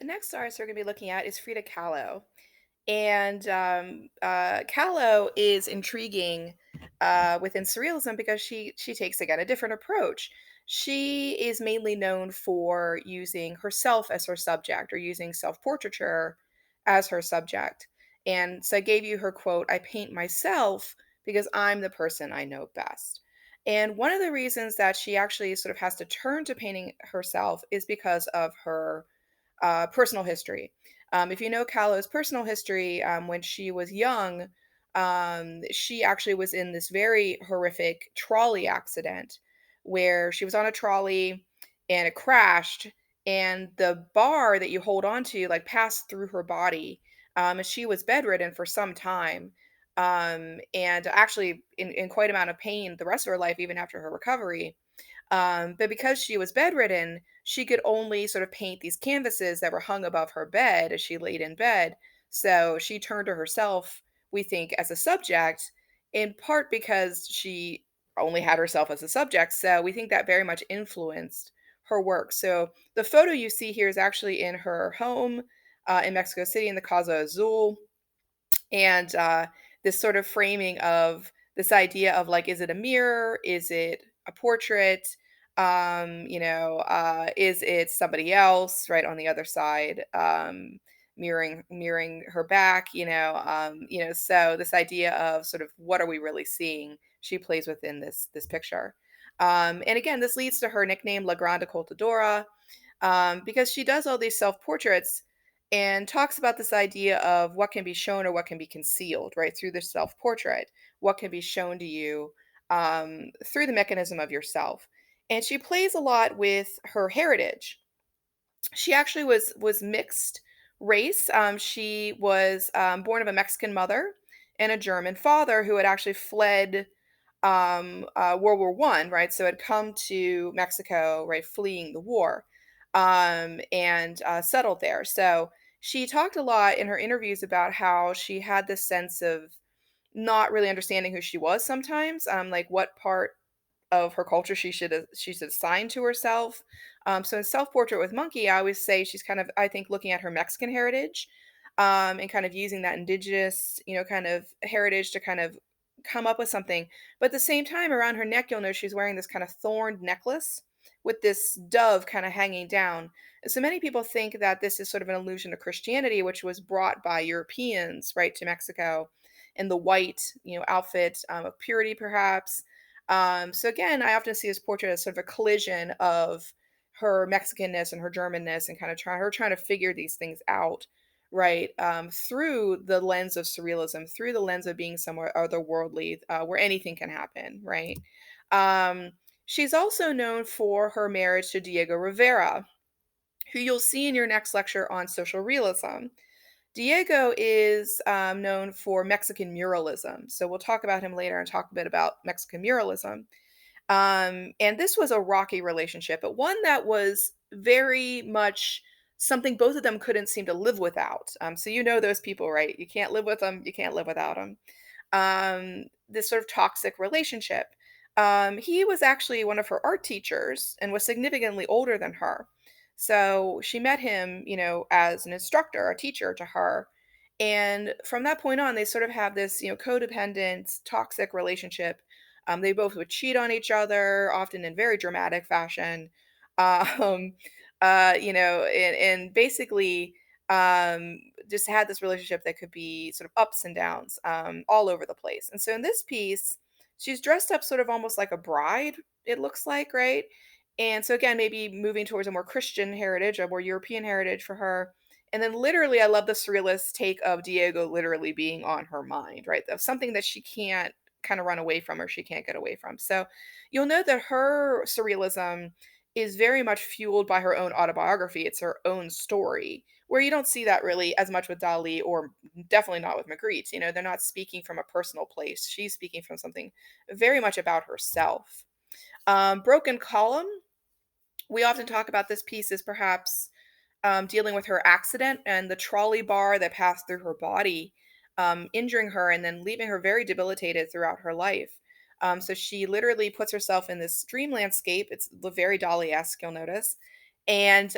The next artist we're going to be looking at is Frida Kahlo. And Kahlo is intriguing within surrealism because she takes again a different approach. She is mainly known for using herself as her subject or using self-portraiture as her subject. And so I gave you her quote, "I paint myself because I'm the person I know best." And one of the reasons that she actually sort of has to turn to painting herself is because of her personal history. If you know Callow's personal history, when she was young, she actually was in this very horrific trolley accident where she was on a trolley and it crashed, and the bar that you hold on to like passed through her body. And she was bedridden for some time. And actually in quite amount of pain the rest of her life, even after her recovery. But because she was bedridden, she could only sort of paint these canvases that were hung above her bed as she laid in bed. So she turned to herself, we think, as a subject, in part because she only had herself as a subject. So we think that very much influenced her work. So the photo you see here is actually in her home in Mexico City in the Casa Azul, and this sort of framing of this idea of like, is it a mirror, is it a portrait, is it somebody else right on the other side, mirroring her back, so this idea of sort of what are we really seeing, she plays within this picture. And again, this leads to her nickname La Grande Contadora, because she does all these self portraits and talks about this idea of what can be shown or what can be concealed, right, through the self portrait, what can be shown to you through the mechanism of yourself. And she plays a lot with her heritage. She actually was mixed race. She was born of a Mexican mother and a German father who had actually fled World War One, right? So had come to Mexico, right, fleeing the war, and settled there. So she talked a lot in her interviews about how she had this sense of not really understanding who she was sometimes, like what part of her culture she should assign to herself. So in Self Portrait with Monkey, I always say she's kind of, I think, looking at her Mexican heritage, and kind of using that indigenous, kind of heritage to kind of come up with something. But at the same time, around her neck, you'll know she's wearing this kind of thorned necklace with this dove kind of hanging down. So many people think that this is sort of an allusion to Christianity, which was brought by Europeans, right, to Mexico, in the white, outfit of purity, perhaps. So again, I often see this portrait as sort of a collision of her Mexicanness and her Germanness, and kind of trying to figure these things out, right? Through the lens of surrealism, through the lens of being somewhere otherworldly, where anything can happen, right? Um, she's also known for her marriage to Diego Rivera, who you'll see in your next lecture on social realism. Diego is known for Mexican muralism. So we'll talk about him later and talk a bit about Mexican muralism. And this was a rocky relationship, but one that was very much something both of them couldn't seem to live without. So you know those people, right? You can't live with them, you can't live without them. This sort of toxic relationship. He was actually one of her art teachers and was significantly older than her. So she met him, as an instructor, a teacher to her. And from that point on, they sort of have this, codependent, toxic relationship. They both would cheat on each other, often in very dramatic fashion. Um, and basically, just had this relationship that could be sort of ups and downs, all over the place. And so in this piece, she's dressed up sort of almost like a bride, it looks like, right? And so again, maybe moving towards a more Christian heritage, a more European heritage for her. And then literally, I love the surrealist take of Diego literally being on her mind, right? Of something that she can't kind of run away from or she can't get away from. So you'll know that her surrealism is very much fueled by her own autobiography. It's her own story, where you don't see that really as much with Dali, or definitely not with Magritte. They're not speaking from a personal place. She's speaking from something very much about herself. Broken Column, we often talk about this piece as perhaps dealing with her accident and the trolley bar that passed through her body, injuring her and then leaving her very debilitated throughout her life. So she literally puts herself in this dream landscape. It's very Dali-esque, you'll notice. and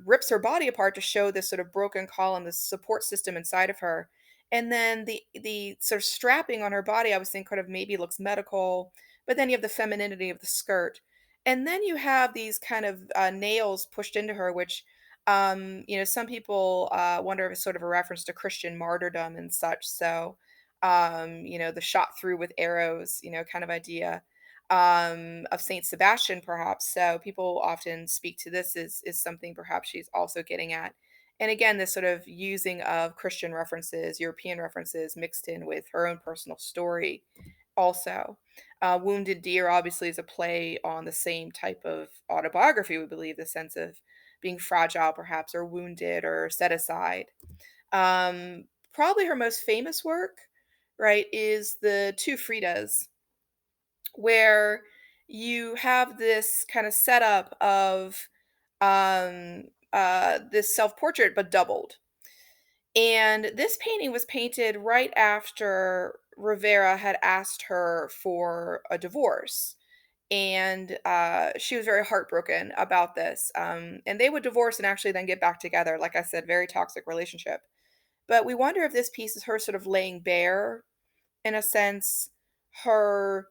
rips her body apart to show this sort of broken column, this support system inside of her. And then the sort of strapping on her body, I was thinking kind of maybe looks medical, but then you have the femininity of the skirt, and then you have these kind of nails pushed into her, which some people wonder if it's sort of a reference to Christian martyrdom and such. So, the shot through with arrows, kind of idea of Saint Sebastian, perhaps. So people often speak to this is something perhaps she's also getting at. And again, this sort of using of Christian references, European references mixed in with her own personal story, also. Wounded Deer obviously is a play on the same type of autobiography, we believe, the sense of being fragile, perhaps, or wounded or set aside. Probably her most famous work, right, is the Two Fridas, where you have this kind of setup of this self-portrait but doubled. And this painting was painted right after Rivera had asked her for a divorce. And she was very heartbroken about this. And they would divorce and actually then get back together. Like I said, very toxic relationship. But we wonder if this piece is her sort of laying bare, in a sense, her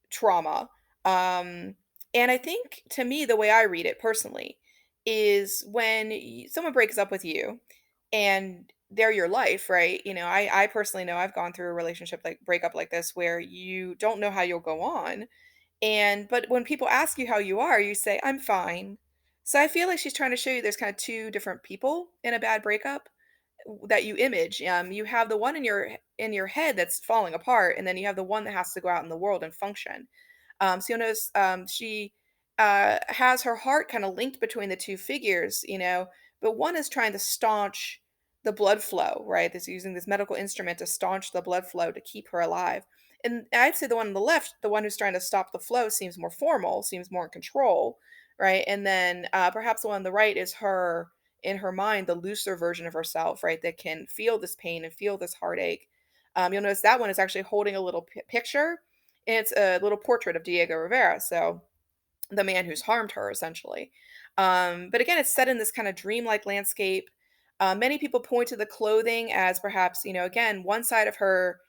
trauma. Um, and I think to me, the way I read it personally is when someone breaks up with you and they're your life, right? I personally know I've gone through a relationship like breakup like this where you don't know how you'll go on. And but when people ask you how you are, you say, I'm fine. So I feel like she's trying to show you there's kind of two different people in a bad breakup that you image. You have the one in your head that's falling apart, and then you have the one that has to go out in the world and function. So you'll notice she has her heart kind of linked between the two figures, but one is trying to staunch the blood flow, right? That's using this medical instrument to staunch the blood flow to keep her alive. And I'd say the one on the left, the one who's trying to stop the flow, seems more formal, seems more in control, right? And then perhaps the one on the right is her in her mind, the looser version of herself, right? That can feel this pain and feel this heartache. You'll notice that one is actually holding a little picture, and it's a little portrait of Diego Rivera, so the man who's harmed her, essentially. But again, it's set in this kind of dreamlike landscape. Many people point to the clothing as perhaps, again, one side of her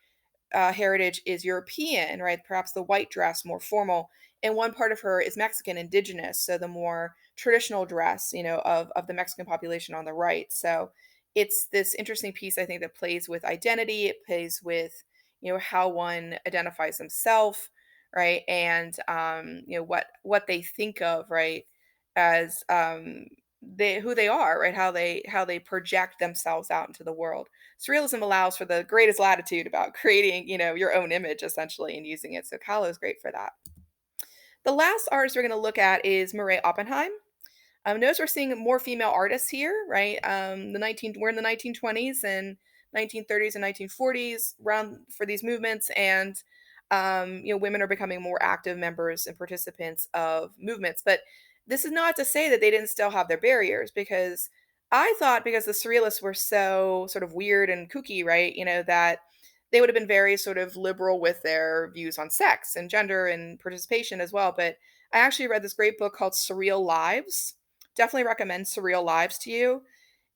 heritage is European, right? Perhaps the white dress, more formal, and one part of her is Mexican, indigenous, so the more traditional dress, of the Mexican population on the right. So it's this interesting piece, I think, that plays with identity. It plays with, how one identifies himself, right? And what they think of, right, as they who they are, right? How they project themselves out into the world. Surrealism allows for the greatest latitude about creating, your own image essentially and using it. So Kahlo is great for that. The last artist we're going to look at is Murray Oppenheim. Notice we're seeing more female artists here, right? We're in the 1920s and 1930s and 1940s around for these movements, and women are becoming more active members and participants of movements. But this is not to say that they didn't still have their barriers, because I thought because the surrealists were so sort of weird and kooky, right? That they would have been very sort of liberal with their views on sex and gender and participation as well. But I actually read this great book called Surreal Lives. Definitely recommend Surreal Lives to you.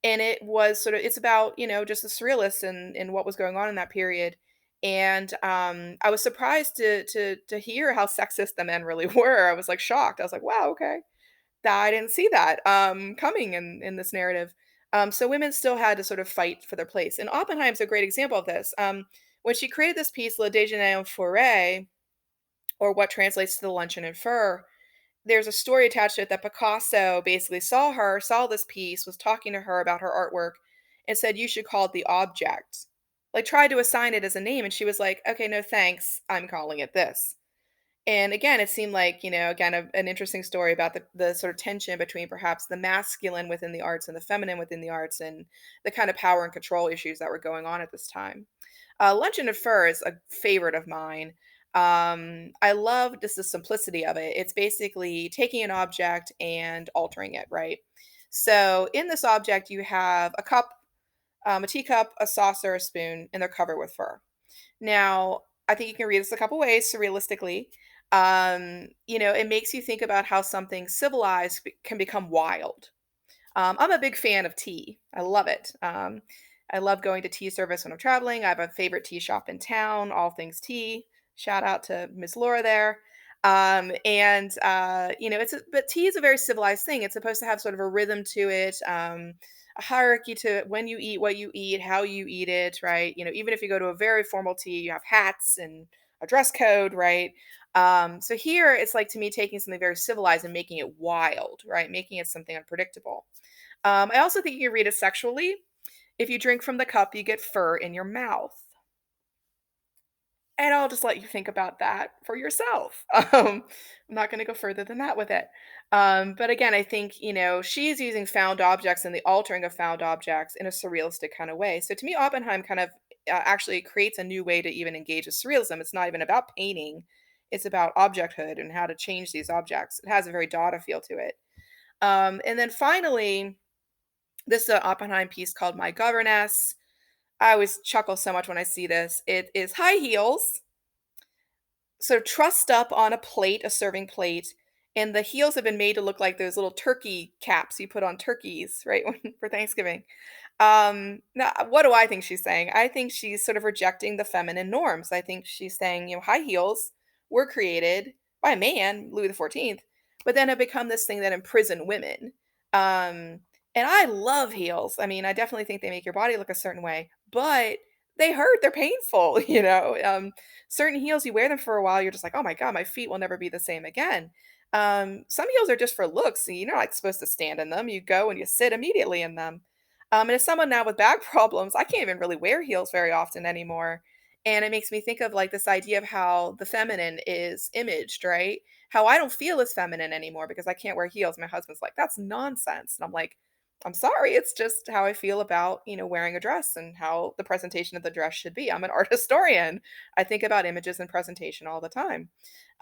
And it was sort of it's about, just the surrealists and what was going on in that period. And I was surprised to hear how sexist the men really were. I was like shocked. I was like, wow, okay. I didn't see that coming in this narrative. So women still had to sort of fight for their place. And Oppenheim's a great example of this. When she created this piece, Le Déjeuner en Forêt, or what translates to the luncheon in fur, there's a story attached to it that Picasso basically saw this piece, was talking to her about her artwork, and said, "You should call it the object." Like, tried to assign it as a name, and she was like, "Okay, no thanks. I'm calling it this." And again, it seemed like, again, an interesting story about the sort of tension between perhaps the masculine within the arts and the feminine within the arts, and the kind of power and control issues that were going on at this time. Luncheon and Fur is a favorite of mine. I love just the simplicity of it. It's basically taking an object and altering it, right? So in this object, you have a cup, a teacup, a saucer, a spoon, and they're covered with fur. Now, I think you can read this a couple ways surrealistically. It makes you think about how something civilized can become wild. I'm a big fan of tea. I love it. I love going to tea service when I'm traveling. I have a favorite tea shop in town, all things tea. Shout out to Miss Laura there. But tea is a very civilized thing. It's supposed to have sort of a rhythm to it, a hierarchy to when you eat, what you eat, how you eat it, right? Even if you go to a very formal tea, you have hats and a dress code, right? So here it's like to me taking something very civilized and making it wild, right? Making it something unpredictable. I also think you can read it sexually. If you drink from the cup, you get fur in your mouth. And I'll just let you think about that for yourself. I'm not going to go further than that with it. But again, I think, she's using found objects and the altering of found objects in a surrealistic kind of way. So to me, Oppenheim kind of actually creates a new way to even engage with surrealism. It's not even about painting, it's about objecthood and how to change these objects. It has a very Dada feel to it. And then finally, this Oppenheim piece called My Governess. I always chuckle so much when I see this. It is high heels, so trussed up on a plate, a serving plate, and the heels have been made to look like those little turkey caps you put on turkeys, right, for Thanksgiving. Now, what do I think she's saying? I think she's sort of rejecting the feminine norms. I think she's saying, high heels were created by a man, Louis XIV, but then have become this thing that imprison women. Um, and I love heels. I mean, I definitely think they make your body look a certain way, but they hurt. They're painful, certain heels, you wear them for a while, you're just like, oh my God, my feet will never be the same again. Some heels are just for looks. So you're not like supposed to stand in them. You go and you sit immediately in them. And as someone now with back problems, I can't even really wear heels very often anymore. And it makes me think of like this idea of how the feminine is imaged, right? How I don't feel as feminine anymore because I can't wear heels. My husband's like, that's nonsense. And I'm like, I'm sorry, it's just how I feel about, wearing a dress and how the presentation of the dress should be. I'm an art historian. I think about images and presentation all the time.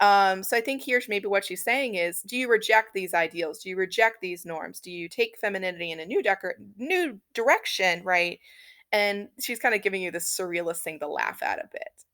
So I think here's maybe what she's saying is, do you reject these ideals? Do you reject these norms? Do you take femininity in a new direction, right? And she's kind of giving you this surrealist thing to laugh at a bit.